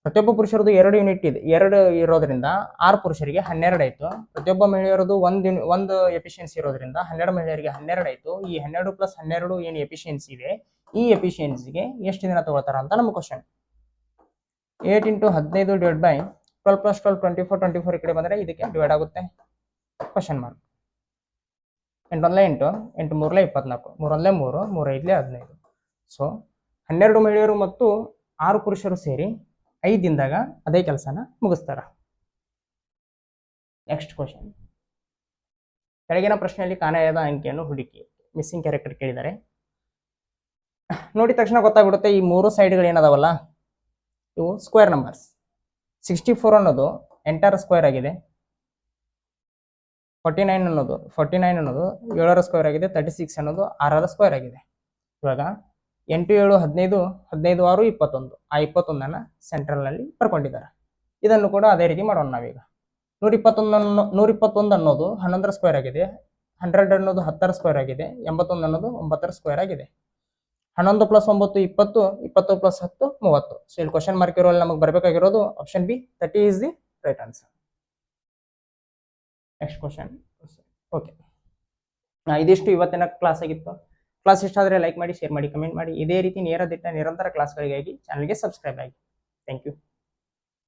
ಪ್ರತಿಯೊಬ್ಬ ಪುರುಷರದು 2 ಯೂನಿಟ್ ಇದೆ, 2 ಇರೋದ್ರಿಂದ 6 ಪುರುಷರಿಗೆ 12 ಆಯ್ತು. ಪ್ರತಿಯೊಬ್ಬ ಮಹಿಳೆಯರದು 1 ಎಫಿಷಿಯನ್ಸಿ ಇರೋದ್ರಿಂದ 12 ಮಹಿಳೆಯರಿಗೆ 12 ಆಯ್ತು. ಈ 12 + 12 ಏನು ಎಫಿಷಿಯನ್ಸಿ ಇದೆ, ಈ ಎಫಿಷಿಯನ್ಸಿಗೆ ಎಷ್ಟು ದಿನ ತಗೊಳ್ತಾರ ಅಂತ ನಮ್ಮ ಕ್ವಶನ್. 8 × 15 ಡಿವೈಡ್ ಬೈ 12 + 12 24, 24 ಈ ಕಡೆ ಬಂದರೆ ಇದಕ್ಕೆ ಡಿವೈಡ್ ಆಗುತ್ತೆ. Question mark. 8 1 8, 8 3 24, 3 1 3, 3 5 15. ಸೊ 12 ಮಹಿಳೆಯರು ಮತ್ತು 6 ಪುರುಷರು ಸೇರಿ 5 ದಿನದಾಗ ಅದೇ ಕೆಲಸನ ಮುಗಿಸ್ತಾರ. ನೆಕ್ಸ್ಟ್ ಕ್ವಶನ್, ಕೆಳಗಿನ ಪ್ರಶ್ನೆಯಲ್ಲಿ ಕಾಣೆಯಾದ ಅಂಕಿಯನ್ನು ಹುಡುಕಿ. ಮಿಸ್ಸಿಂಗ್ ಕ್ಯಾರೆಕ್ಟರ್ ಕೇಳಿದ್ದಾರೆ. ನೋಡಿದ ತಕ್ಷಣ ಗೊತ್ತಾಗ್ಬಿಡುತ್ತೆ, ಈ 3 ಸೈಡ್ಗಳು ಏನದಾವಲ್ಲ ಇವು ಸ್ಕ್ವೇರ್ ನಂಬರ್ಸ್. 64 ಅನ್ನೋದು ಎಂಟರ ಸ್ಕ್ವೇರ್ ಆಗಿದೆ. 49 ಅನ್ನೋದು 7ರ ಸ್ಕ್ವೇರ್ ಆಗಿದೆ. 36 ಅನ್ನೋದು 6ರ ಸ್ಕ್ವೇರ್ ಆಗಿದೆ. ಇವಾಗ 8 7 15, 15 6 21. ಆ 21ಅನ್ನ ಸೆಂಟ್ರಲ್ನಲ್ಲಿ ಬರ್ಕೊಂಡಿದ್ದಾರೆ. ಇದನ್ನು ಕೂಡ ಅದೇ ರೀತಿ ಮಾಡೋಣ ನಾವೀಗ. 121 ಅನ್ನೋದು 11ರ ಸ್ಕ್ವೇರ್ ಆಗಿದೆ. 100 ಅನ್ನೋದು 10ರ ಸ್ಕ್ವೇರ್ ಆಗಿದೆ. 81 ಅನ್ನೋದು 9ರ ಸ್ಕ್ವೇರ್ ಆಗಿದೆ. 11 + 9 20, 20 + 10 30. ಸೊ ಇಲ್ಲಿ ಕ್ವಶನ್ ಮಾರ್ಕ್ ಇರೋಲ್ಲಿ ನಮಗೆ ಬರಬೇಕಾಗಿರೋದು option B, 30 is the right answer. Next question. Okay, ಇದಿಷ್ಟು ಇವತ್ತಿನ ಕ್ಲಾಸ್ ಆಗಿತ್ತು. ಕ್ಲಾಸ್ ಇಷ್ಟ ಆದರೆ ಲೈಕ್ ಮಾಡಿ, ಶೇರ್ ಮಾಡಿ, ಕಮೆಂಟ್ ಮಾಡಿ. ಇದೇ ರೀತಿ ನೇರ ದಿಟ್ಟ ನಿರಂತರ ಕ್ಲಾಸ್ಗಳಿಗಾಗಿ ಚಾನಲ್ಗೆ ಸಬ್ಸ್ಕ್ರೈಬ್ ಆಗಿ. Thank you.